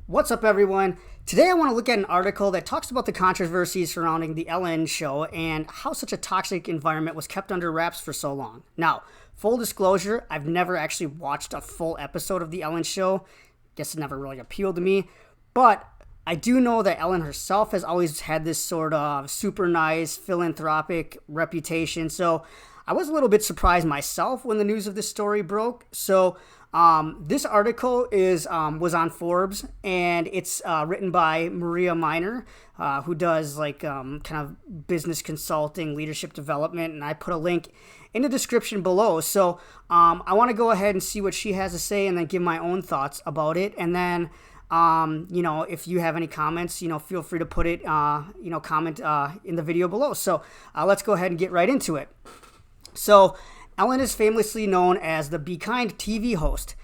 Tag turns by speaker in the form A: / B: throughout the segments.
A: What's up, everyone? Today I want to look at an article that talks about the controversies surrounding the Ellen show and how such a toxic environment was kept under wraps for so long. Now, full disclosure, I've never actually watched a full episode of the Ellen show. Guess it never really appealed to me. But I do know that Ellen herself has always had this sort of super nice, philanthropic reputation. So I was a little bit surprised myself when the news of this story broke. So this article was on Forbes, and it's written by Maria Miner, who does kind of business consulting, leadership development, and I put a link in the description below. So I want to go ahead and see what she has to say, and then give my own thoughts about it. And then if you have any comments, feel free to put it, comment in the video below. So let's go ahead and get right into it. So Ellen is famously known as the Be Kind TV host.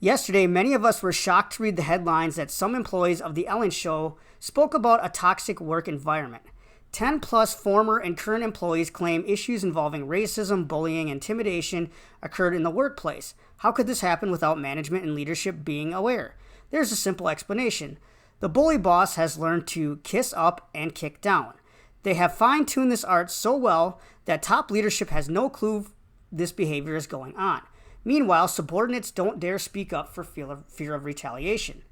A: Yesterday, many of us were shocked to read the headlines that some employees of the Ellen show spoke about a toxic work environment. 10 plus former and current employees claim issues involving racism, bullying, and intimidation occurred in the workplace. How could this happen without management and leadership being aware? There's a simple explanation. The bully boss has learned to kiss up and kick down. They have fine-tuned this art so well that top leadership has no clue this behavior is going on. Meanwhile, subordinates don't dare speak up for fear of retaliation.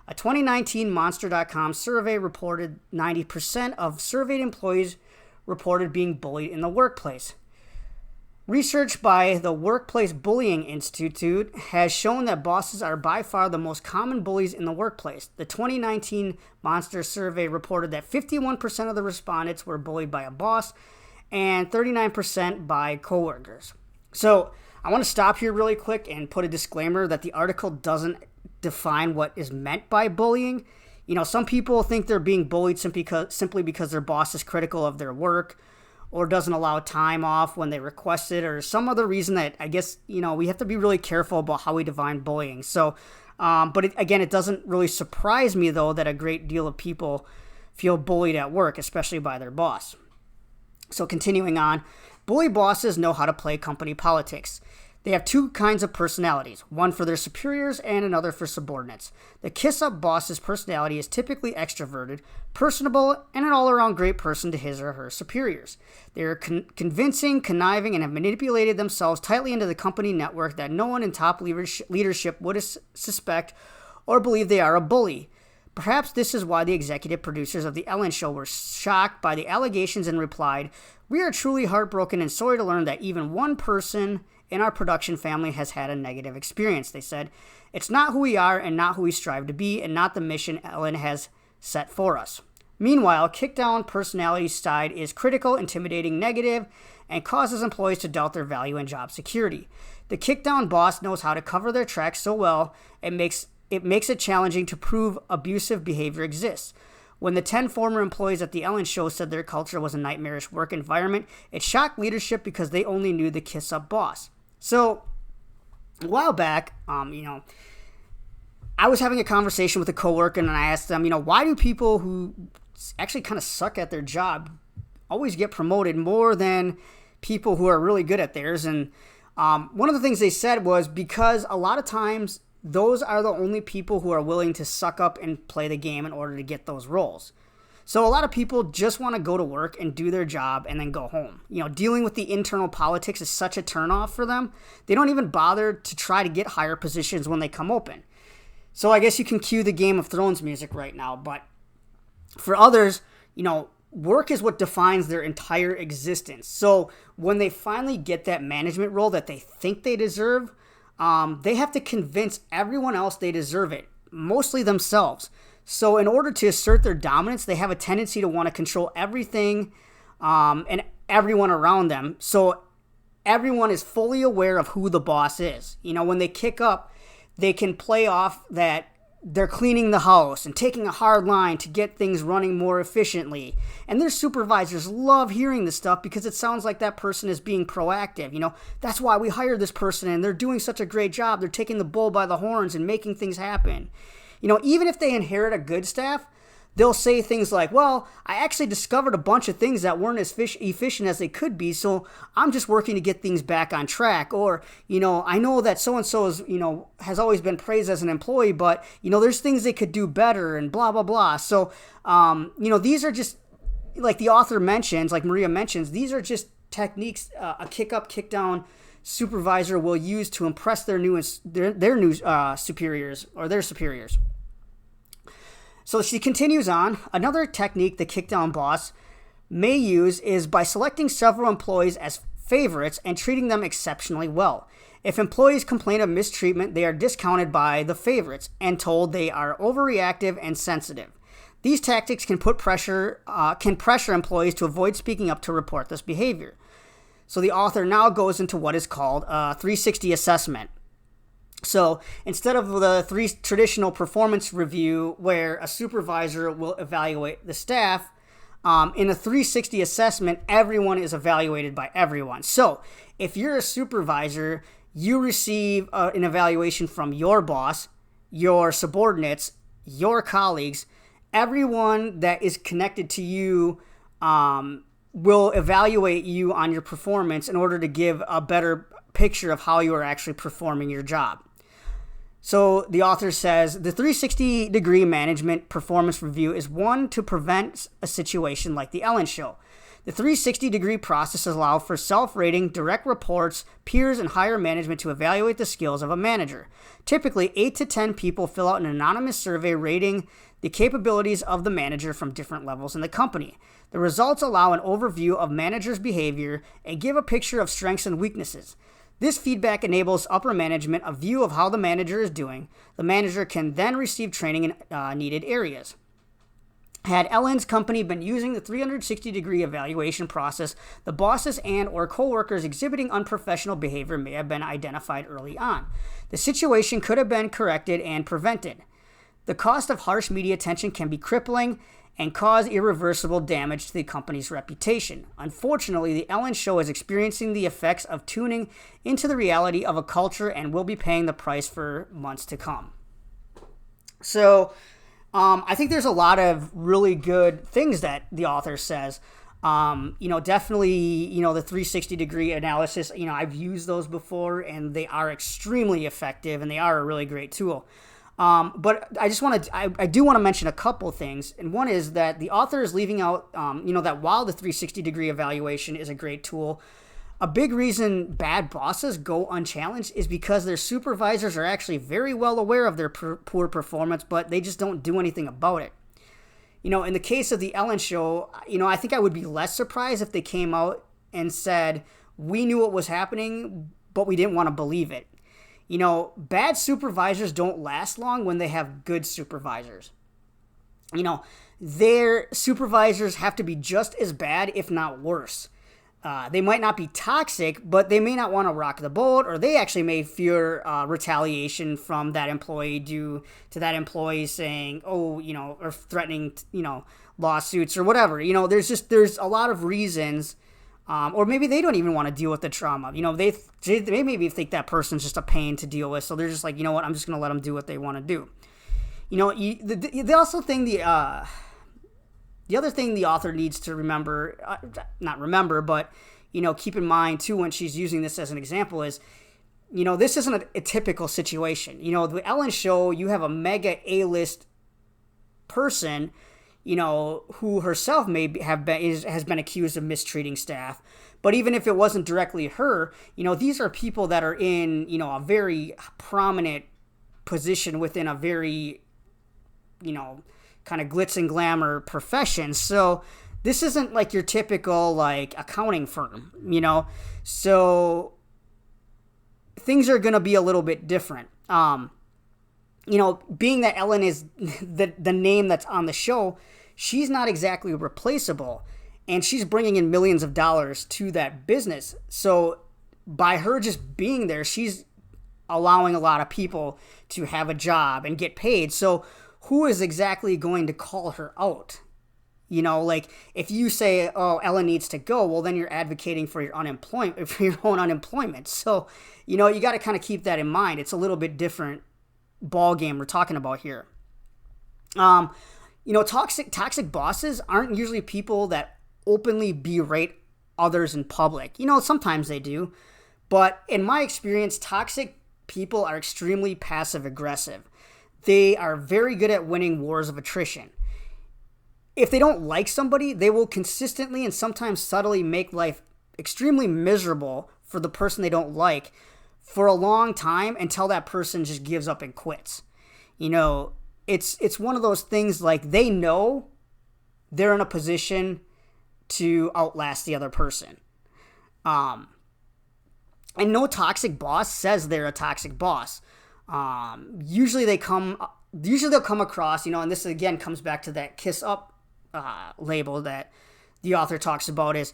A: A 2019 Monster.com survey reported 90% of surveyed employees reported being bullied in the workplace. Research by the Workplace Bullying Institute has shown that bosses are by far the most common bullies in the workplace. The 2019 Monster survey reported that 51% of the respondents were bullied by a boss and 39% by coworkers. So I want to stop here really quick and put a disclaimer that the article doesn't define what is meant by bullying. Some people think they're being bullied simply because their boss is critical of their work or doesn't allow time off when they request it, or some other reason that I guess, we have to be really careful about how we define bullying. So, but it doesn't really surprise me, though, that a great deal of people feel bullied at work, especially by their boss. So continuing on, bully bosses know how to play company politics. They have two kinds of personalities, one for their superiors and another for subordinates. The kiss-up boss's personality is typically extroverted, personable, and an all-around great person to his or her superiors. They are convincing, conniving, and have manipulated themselves tightly into the company network that no one in top leadership would suspect or believe they are a bully. Perhaps this is why the executive producers of The Ellen Show were shocked by the allegations and replied, "We are truly heartbroken and sorry to learn that even one person in our production family has had a negative experience." They said, "It's not who we are and not who we strive to be and not the mission Ellen has set for us." Meanwhile, kick-down personality side is critical, intimidating, negative, and causes employees to doubt their value and job security. The kick-down boss knows how to cover their tracks so well it makes it challenging to prove abusive behavior exists. When the 10 former employees at the Ellen show said their culture was a nightmarish work environment, it shocked leadership because they only knew the kiss-up boss. So, a while back, I was having a conversation with a coworker, and I asked them, why do people who actually kind of suck at their job always get promoted more than people who are really good at theirs? And one of the things they said was because a lot of times those are the only people who are willing to suck up and play the game in order to get those roles. So a lot of people just want to go to work and do their job and then go home. Dealing with the internal politics is such a turnoff for them. They don't even bother to try to get higher positions when they come open. So I guess you can cue the Game of Thrones music right now. But for others, work is what defines their entire existence. So when they finally get that management role that they think they deserve, they have to convince everyone else they deserve it, mostly themselves. So in order to assert their dominance, they have a tendency to want to control everything and everyone around them. So everyone is fully aware of who the boss is. When they kick up, they can play off that they're cleaning the house and taking a hard line to get things running more efficiently. And their supervisors love hearing this stuff because it sounds like that person is being proactive. That's why we hired this person and they're doing such a great job. They're taking the bull by the horns and making things happen. Even if they inherit a good staff, they'll say things like, well, I actually discovered a bunch of things that weren't as efficient as they could be, so I'm just working to get things back on track. Or, I know that so-and-so is, has always been praised as an employee, but, there's things they could do better and blah, blah, blah. So, these are just, like the author mentions, like Maria mentions, these are just techniques a kick up, kick down supervisor will use to impress their new superiors or their superiors. So she continues on. Another technique the kick down boss may use is by selecting several employees as favorites and treating them exceptionally well. If employees complain of mistreatment, they are discounted by the favorites and told they are overreactive and sensitive. These tactics can pressure employees to avoid speaking up to report this behavior. So the author now goes into what is called a 360 assessment. So instead of the traditional performance review where a supervisor will evaluate the staff, in a 360 assessment, everyone is evaluated by everyone. So if you're a supervisor, you receive an evaluation from your boss, your subordinates, your colleagues. Everyone that is connected to you will evaluate you on your performance in order to give a better picture of how you are actually performing your job. So the author says, the 360-degree management performance review is one to prevent a situation like the Ellen Show. The 360-degree process allows for self-rating, direct reports, peers, and higher management to evaluate the skills of a manager. Typically, 8 to 10 people fill out an anonymous survey rating the capabilities of the manager from different levels in the company. The results allow an overview of managers' behavior and give a picture of strengths and weaknesses. This feedback enables upper management a view of how the manager is doing. The manager can then receive training in needed areas. Had Ellen's company been using the 360-degree evaluation process, the bosses and or coworkers exhibiting unprofessional behavior may have been identified early on. The situation could have been corrected and prevented. The cost of harsh media attention can be crippling and cause irreversible damage to the company's reputation. Unfortunately, the Ellen Show is experiencing the effects of tuning into the reality of a culture and will be paying the price for months to come. So, I think there's a lot of really good things that the author says. Definitely, the 360-degree analysis, I've used those before and they are extremely effective and they are a really great tool. But I do want to mention a couple things. And one is that the author is leaving out, that while the 360-degree evaluation is a great tool, a big reason bad bosses go unchallenged is because their supervisors are actually very well aware of their poor performance, but they just don't do anything about it. In the case of the Ellen Show, I think I would be less surprised if they came out and said, we knew what was happening, but we didn't want to believe it. Bad supervisors don't last long when they have good supervisors. Their supervisors have to be just as bad, if not worse. They might not be toxic, but they may not want to rock the boat, or they actually may fear retaliation from that employee due to that employee saying, or threatening, lawsuits or whatever. There's a lot of reasons, or maybe they don't even want to deal with the trauma. They maybe think that person's just a pain to deal with, so they're just like, I'm just going to let them do what they want to do. The other thing the author needs to keep in mind too when she's using this as an example is, this isn't a typical situation. The Ellen Show, you have a mega A-list person, who herself has been accused of mistreating staff. But even if it wasn't directly her, these are people that are in, a very prominent position within a very, kind of glitz and glamour profession. So this isn't like your typical accounting firm, so things are going to be a little bit different. Being that Ellen is the name that's on the show, she's not exactly replaceable, and she's bringing in millions of dollars to that business. So by her just being there, she's allowing a lot of people to have a job and get paid. So who is exactly going to call her out? If you say, oh, Ellen needs to go, well, then you're advocating for your unemployment, for your own unemployment. So, you got to kind of keep that in mind. It's a little bit different ball game we're talking about here. Toxic bosses aren't usually people that openly berate others in public. Sometimes they do, but in my experience, toxic people are extremely passive aggressive. They are very good at winning wars of attrition. If they don't like somebody, they will consistently and sometimes subtly make life extremely miserable for the person they don't like for a long time until that person just gives up and quits. It's one of those things like they know they're in a position to outlast the other person. And no toxic boss says they're a toxic boss. Usually they'll come across, and this again comes back to that kiss up label that the author talks about is,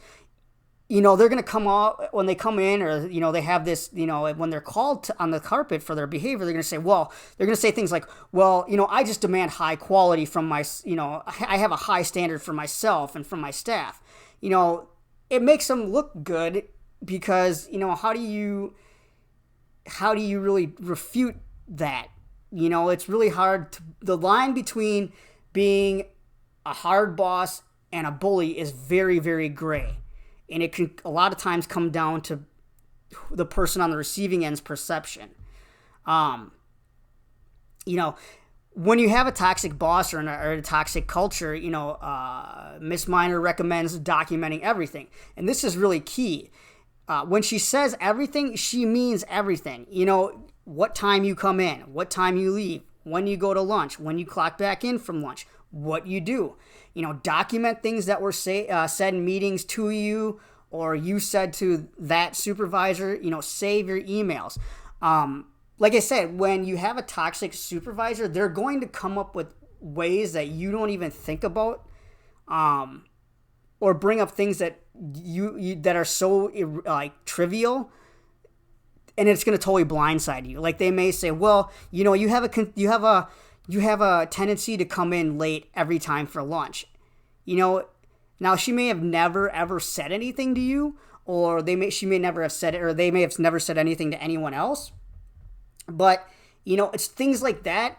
A: they're going to come out when they come in, or, they have this, when they're called on the carpet for their behavior, they're going to say things like, well, I just demand high quality from my, I have a high standard for myself and from my staff. It makes them look good because, how do you really refute that? It's really hard the line between being a hard boss and a bully is very, very gray. And it can a lot of times come down to the person on the receiving end's perception. When you have a toxic boss or a toxic culture, Miss Miner recommends documenting everything. And this is really key. When she says everything, she means everything. What time you come in, what time you leave, when you go to lunch, when you clock back in from lunch, what you do. Document things that were said in meetings to you or you said to that supervisor. Save your emails. Like I said, when you have a toxic supervisor, they're going to come up with ways that you don't even think about, or bring up things that you that are so trivial, and it's going to totally blindside you. Like they may say, well, you have a tendency to come in late every time for lunch. Now she may have never ever said anything to you, or she may never have said it, or they may have never said anything to anyone else. But it's things like that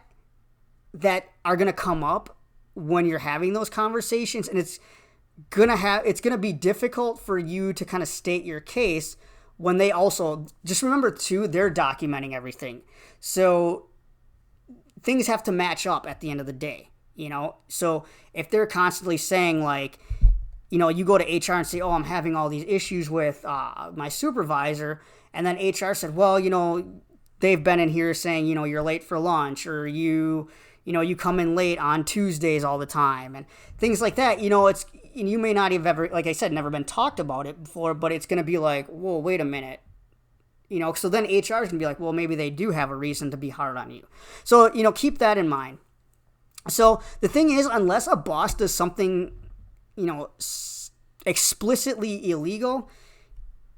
A: are going to come up when you're having those conversations, and it's going to be difficult for you to kind of state your case when they also, just remember too, they're documenting everything. So things have to match up at the end of the day, So if they're constantly saying like, you go to HR and say, oh, I'm having all these issues with my supervisor. And then HR said, well, they've been in here saying, you're late for lunch, or you come in late on Tuesdays all the time, and things like that. And you may not have ever, like I said, never been talked about it before, but it's going to be like, whoa, wait a minute. So then HR is going to be like, well, maybe they do have a reason to be hard on you. So, keep that in mind. So the thing is, unless a boss does something, explicitly illegal,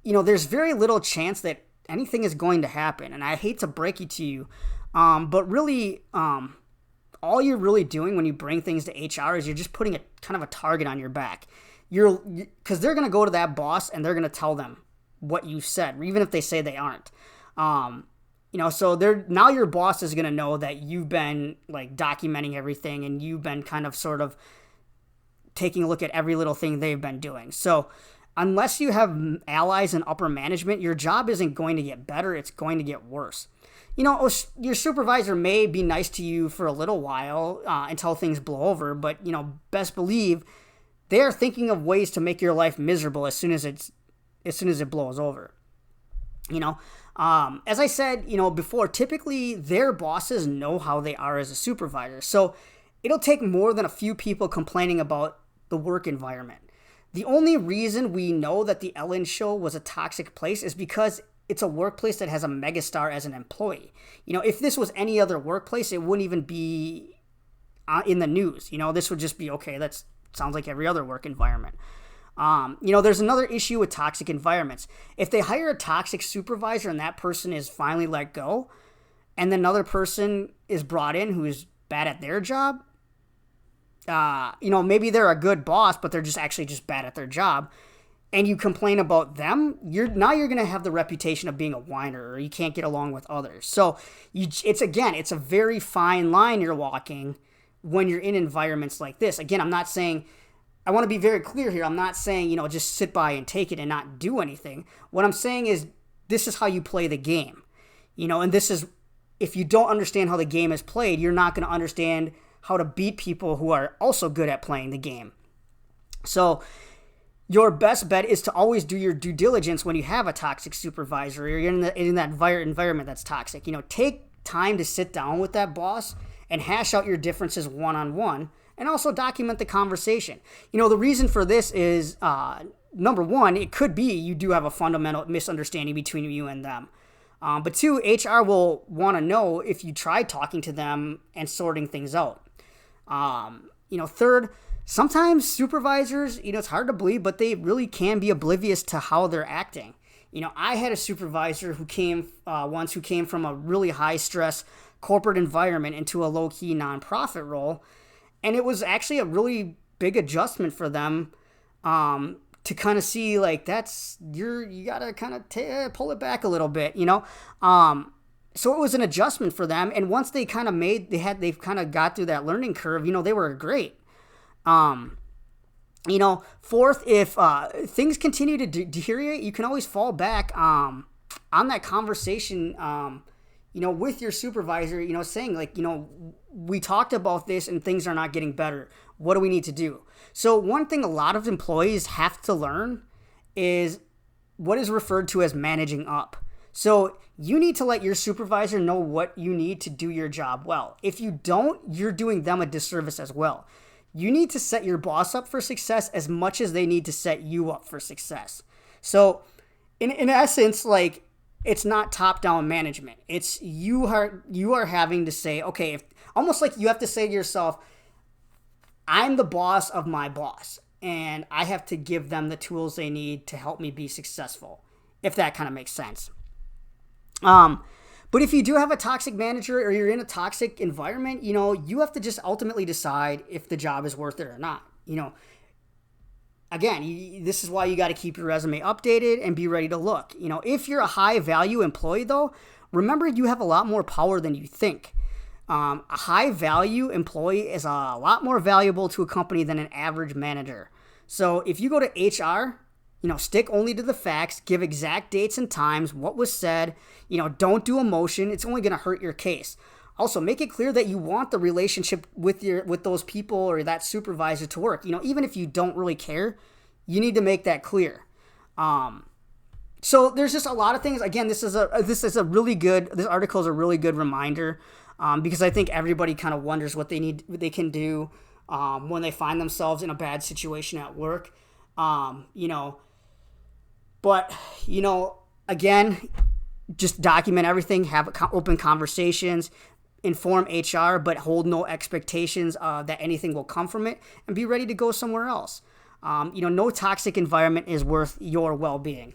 A: there's very little chance that anything is going to happen. And I hate to break it to you, but really, all you're really doing when you bring things to HR is you're just putting a kind of a target on your back. Because they're going to go to that boss and they're going to tell them what you said, even if they say they aren't. So now your boss is going to know that you've been like documenting everything, and you've been kind of sort of taking a look at every little thing they've been doing. So unless you have allies in upper management, your job isn't going to get better. It's going to get worse. Your supervisor may be nice to you for a little while until things blow over, but, best believe they're thinking of ways to make your life miserable as soon as it blows over. As I said, before, typically their bosses know how they are as a supervisor. So it'll take more than a few people complaining about the work environment. The only reason we know that the Ellen Show was a toxic place is because it's a workplace that has a megastar as an employee. If this was any other workplace, it wouldn't even be in the news. This would just be, okay, that sounds like every other work environment. There's another issue with toxic environments. If they hire a toxic supervisor and that person is finally let go, and then another person is brought in who is bad at their job, maybe they're a good boss, but they're just bad at their job, and you complain about them, you're going to have the reputation of being a whiner, or you can't get along with others. So it's a very fine line you're walking when you're in environments like this. Again, I'm not saying, I want to be very clear here. I'm not saying, just sit by and take it and not do anything. What I'm saying is this is how you play the game, and this is, if you don't understand how the game is played, you're not going to understand how to beat people who are also good at playing the game. So your best bet is to always do your due diligence when you have a toxic supervisor or you're in that environment that's toxic. Take time to sit down with that boss and hash out your differences one-on-one, and also document the conversation. The reason for this is, number one, it could be you do have a fundamental misunderstanding between you and them. But two, HR will want to know if you tried talking to them and sorting things out. Third, sometimes supervisors, it's hard to believe, but they really can be oblivious to how they're acting. I had a supervisor who came from a really high stress corporate environment into a low key nonprofit role. And it was actually a really big adjustment for them, to kind of see like you gotta kind of pull it back a little bit, So it was an adjustment for them. And once they kind of they've kind of got through that learning curve, they were great. Fourth, if things continue to deteriorate, you can always fall back on that conversation, with your supervisor, saying like, we talked about this and things are not getting better. What do we need to do? So one thing a lot of employees have to learn is what is referred to as managing up. So you need to let your supervisor know what you need to do your job well. If you don't, you're doing them a disservice as well. You need to set your boss up for success as much as they need to set you up for success. So in essence, like, it's not top-down management. It's you are having to say, okay, almost like you have to say to yourself, I'm the boss of my boss, and I have to give them the tools they need to help me be successful, if that kind of makes sense. But if you do have a toxic manager or you're in a toxic environment, you have to just ultimately decide if the job is worth it or not. Again, this is why you got to keep your resume updated and be ready to look. If you're a high value employee though, remember you have a lot more power than you think. A high value employee is a lot more valuable to a company than an average manager. So if you go to HR, stick only to the facts, give exact dates and times, what was said, don't do emotion. It's only going to hurt your case. Also, make it clear that you want the relationship with those people or that supervisor to work. Even if you don't really care, you need to make that clear. So there's just a lot of things. Again, this article is a really good reminder, because I think everybody kind of wonders what they can do when they find themselves in a bad situation at work. But again, just document everything, have open conversations, inform HR, but hold no expectations that anything will come from it, and be ready to go somewhere else. No toxic environment is worth your well-being.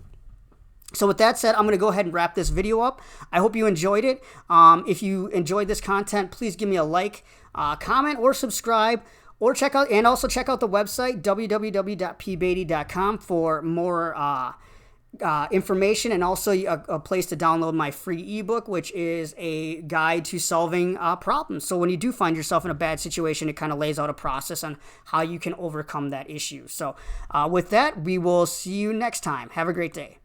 A: So with that said, I'm going to go ahead and wrap this video up. I hope you enjoyed it. If you enjoyed this content, please give me a like, comment, or subscribe, or check out the website, www.pbeatty.com, for more information, and also a place to download my free ebook, which is a guide to solving problems. So when you do find yourself in a bad situation, it kind of lays out a process on how you can overcome that issue. So with that, we will see you next time. Have a great day.